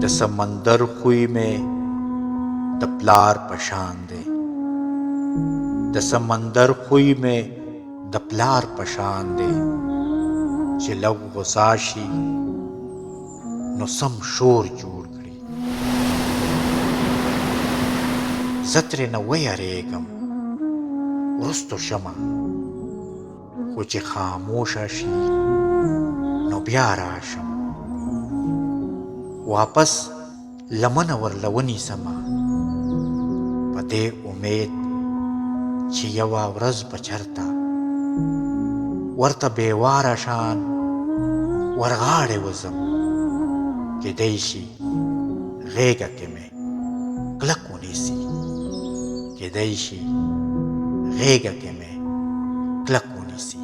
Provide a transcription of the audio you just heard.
د سمندر خوی مې د پلار پشان دی. د سمندر خوی مې د پلار پشان دی. چې لږ غوسه شي نو سم شور جوړ کړي. زه ترېنه ویریږم وروستو شمه، خو چې خاموشه شي نو بیا راشم. واپس لمنه ورله ونیسمه په دې امید چې یوه ورځ به چرته ورته بېواره شان ورغاړې وځم. کیدی شي غېږه کې مې کلک ونیسي. کیدی شي غېږه کې مې کلک ونیسي.